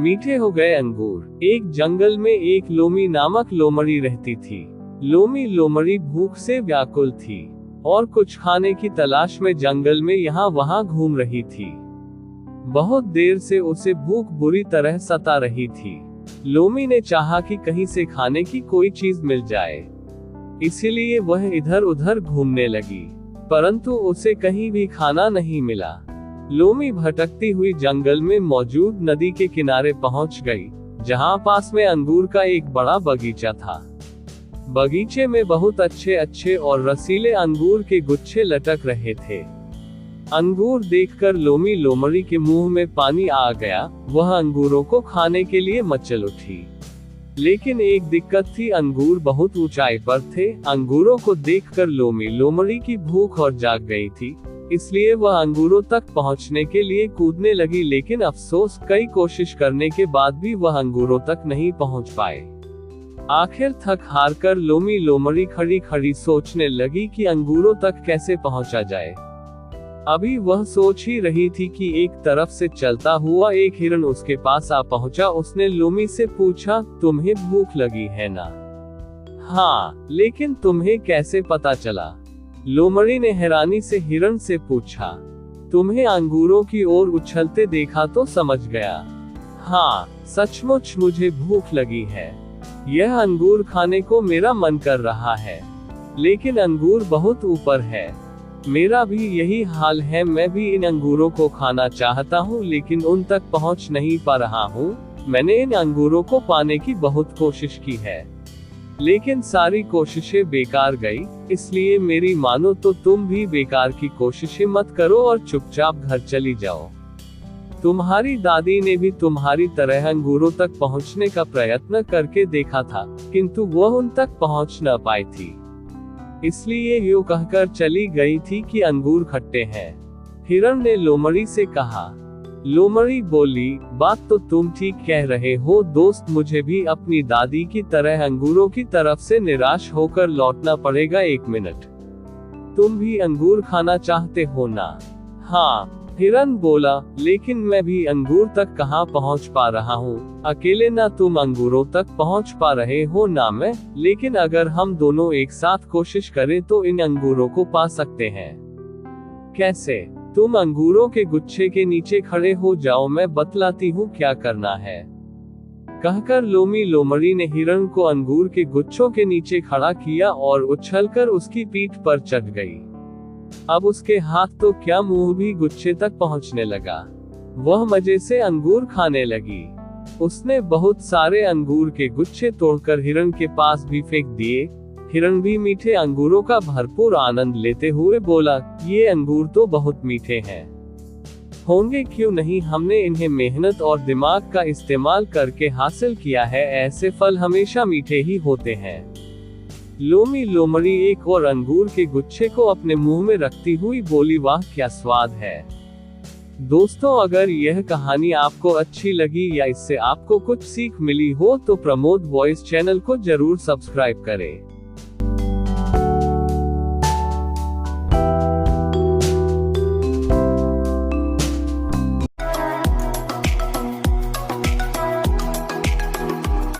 मीठे हो गए अंगूर। एक जंगल में एक लोमी नामक लोमड़ी रहती थी। लोमी लोमड़ी भूख से व्याकुल थी और कुछ खाने की तलाश में जंगल में यहाँ वहाँ घूम रही थी। बहुत देर से उसे भूख बुरी तरह सता रही थी। लोमी ने चाहा कि कहीं से खाने की कोई चीज मिल जाए, इसीलिए वह इधर उधर घूमने लगी, परंतु उसे कहीं भी खाना नहीं मिला। लोमी भटकती हुई जंगल में मौजूद नदी के किनारे पहुंच गई, जहां पास में अंगूर का एक बड़ा बगीचा था। बगीचे में बहुत अच्छे अच्छे और रसीले अंगूर के गुच्छे लटक रहे थे। अंगूर देखकर लोमी लोमड़ी के मुंह में पानी आ गया। वह अंगूरों को खाने के लिए मचल उठी, लेकिन एक दिक्कत थी, अंगूर बहुत ऊंचाई पर थे। अंगूरों को देखकर लोमी लोमड़ी की भूख और जाग गई थी, इसलिए वह अंगूरों तक पहुंचने के लिए कूदने लगी, लेकिन अफसोस, कई कोशिश करने के बाद भी वह अंगूरों तक नहीं पहुंच पाए। आखिर थक हार कर लोमी लोमड़ी खड़ी खड़ी सोचने लगी कि अंगूरों तक कैसे पहुंचा जाए। अभी वह सोच ही रही थी कि एक तरफ से चलता हुआ एक हिरण उसके पास आ पहुंचा। उसने लोमी से पूछा, तुम्हें भूख लगी है ना? हाँ, लेकिन तुम्हें कैसे पता चला? लोमड़ी ने हैरानी से हिरण से पूछा। तुम्हें अंगूरों की ओर उछलते देखा तो समझ गया। हाँ, सचमुच मुझे भूख लगी है। यह अंगूर खाने को मेरा मन कर रहा है, लेकिन अंगूर बहुत ऊपर है। मेरा भी यही हाल है, मैं भी इन अंगूरों को खाना चाहता हूँ, लेकिन उन तक पहुँच नहीं पा रहा हूँ। मैंने इन अंगूरों को पाने की बहुत कोशिश की है, लेकिन सारी कोशिशें बेकार गई। इसलिए मेरी मानो तो तुम भी बेकार की कोशिशें मत करो और चुपचाप घर चली जाओ। तुम्हारी दादी ने भी तुम्हारी तरह अंगूरों तक पहुंचने का प्रयत्न करके देखा था, किंतु वह उन तक पहुंच न पाई थी, इसलिए यूं कहकर चली गई थी कि अंगूर खट्टे हैं। हिरण ने लोमड़ी से कहा। लोमड़ी बोली, बात तो तुम ठीक कह रहे हो दोस्त, मुझे भी अपनी दादी की तरह अंगूरों की तरफ से निराश होकर लौटना पड़ेगा। एक मिनट, तुम भी अंगूर खाना चाहते हो ना? हाँ, हिरण बोला, लेकिन मैं भी अंगूर तक कहाँ पहुँच पा रहा हूँ। अकेले ना तुम अंगूरों तक पहुँच पा रहे हो ना मैं, लेकिन अगर हम दोनों एक साथ कोशिश करें तो इन अंगूरों को पा सकते हैं। कैसे? तुम अंगूरों के गुच्छे के नीचे खड़े हो जाओ, मैं बतलाती हूँ क्या करना है। कहकर लोमी लोमड़ी ने हिरण को अंगूर के गुच्छों के नीचे खड़ा किया और उछलकर उसकी पीठ पर चढ़ गई। अब उसके हाथ तो क्या, मुंह भी गुच्छे तक पहुंचने लगा। वह मजे से अंगूर खाने लगी। उसने बहुत सारे अंगूर के गुच्छे तोड़कर हिरण के पास भी फेंक दिए। हिरण भी मीठे अंगूरों का भरपूर आनंद लेते हुए बोला, ये अंगूर तो बहुत मीठे हैं, होंगे क्यों नहीं, हमने इन्हें मेहनत और दिमाग का इस्तेमाल करके हासिल किया है, ऐसे फल हमेशा मीठे ही होते हैं। लोमी लोमड़ी एक और अंगूर के गुच्छे को अपने मुंह में रखती हुई बोली, वाह क्या स्वाद है। दोस्तों, अगर यह कहानी आपको अच्छी लगी या इससे आपको कुछ सीख मिली हो तो प्रमोद वॉइस चैनल को जरूर सब्सक्राइब करें।